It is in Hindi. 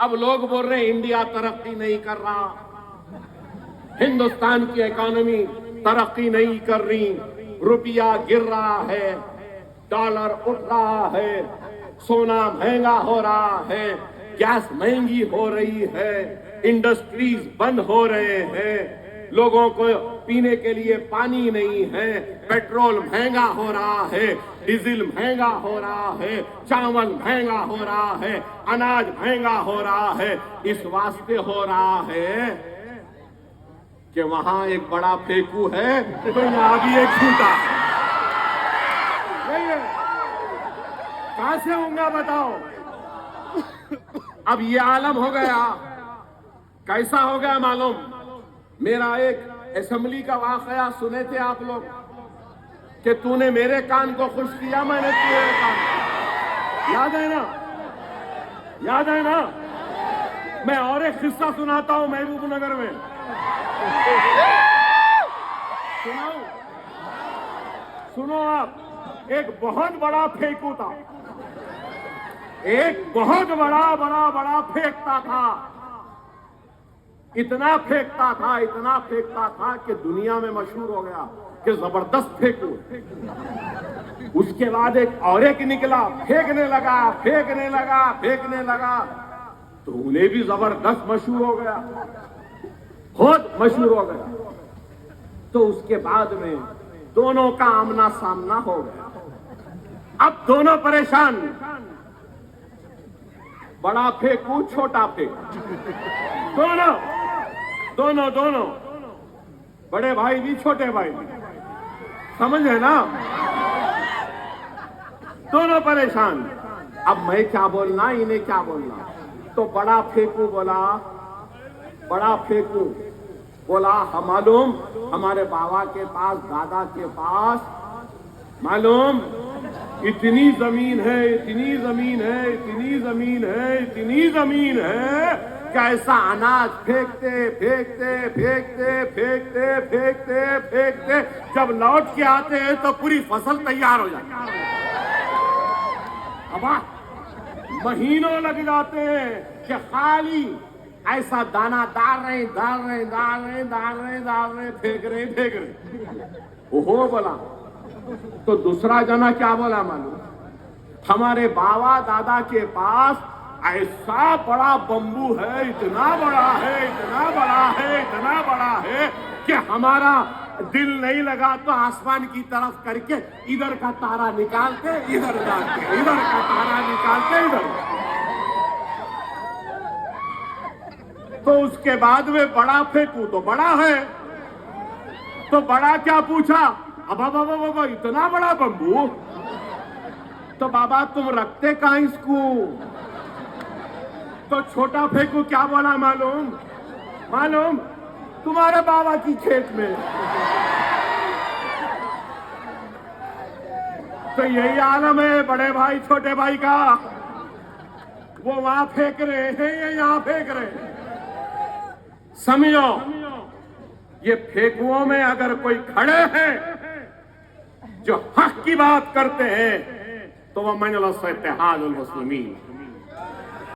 अब लोग बोल रहे हैं इंडिया तरक्की नहीं कर रहा, हिंदुस्तान की इकोनॉमी तरक्की नहीं कर रही, रुपया गिर रहा है, डॉलर उठ रहा है, सोना महंगा हो रहा है, गैस महंगी हो रही है, इंडस्ट्रीज बंद हो रहे हैं, लोगों को पीने के लिए पानी नहीं है, पेट्रोल महंगा हो रहा है, डीजल महंगा हो रहा है, चावल महंगा हो रहा है, अनाज महंगा हो रहा है। इस वास्ते हो रहा है कि वहां एक बड़ा फेंकू है तो यहां भी एक छोटा नहीं है। कहां से होगा बताओ? अब ये आलम हो गया। कैसा हो गया मालूम? मेरा एक असेंबली का वाकया सुने थे आप लोग कि तूने मेरे कान को खुश किया, मैंने तेरे कान। याद है ना? याद है ना? मैं और एक किस्सा सुनाता हूं महबूबनगर में। सुनाऊं? सुनो आप। एक बहुत बड़ा फेंकू था, एक बहुत बड़ा फेंकता था। इतना फेंकता था कि दुनिया में मशहूर हो गया कि जबरदस्त फेंकू। उसके बाद एक निकला, फेंकने लगा तो उन्हें भी जबरदस्त मशहूर हो गया, बहुत मशहूर हो गया। तो उसके बाद में दोनों का आमना सामना हो गया। अब दोनों परेशान, बड़ा फेंकू छोटा फेंकू, दोनों बड़े भाई भी छोटे भाई भी, समझे ना? दोनों परेशान। अब मैं क्या बोलना, इन्हें क्या बोलना? तो बड़ा फेंकू बोला हम मालूम, हमारे बाबा के पास, दादा के पास मालूम इतनी जमीन है कि ऐसा अनाज फेंकते जब लौट के आते हैं तो पूरी फसल तैयार हो जाती है। अब महीनों लग जाते हैं कि खाली ऐसा दाना डाल रहे, फेंक रहे। ओहो बोला। तो दूसरा जना क्या बोला मालूम? हमारे बाबा दादा के पास ऐसा बड़ा बंबू है, इतना बड़ा है कि हमारा दिल नहीं लगा तो आसमान की तरफ करके इधर का तारा निकालते इधर डालते, इधर का तारा निकालते इधर। तो उसके बाद में बड़ा फेंकू तो बड़ा है, तो बड़ा क्या पूछा? अब इतना बड़ा बंबू, तो बाबा तुम रखते कहां इसको? तो छोटा फेंकू क्या बोला मालूम? तुम्हारे बाबा की खेत में। तो यही आलम है बड़े भाई छोटे भाई का। वो वहां फेंक रहे हैं, ये यहां फेंक रहे हैं। समझो, ये फेंकुओं में अगर कोई खड़े हैं जो हक की बात करते हैं तो वह मजलिस इत्तेहादुल मुस्लिमीन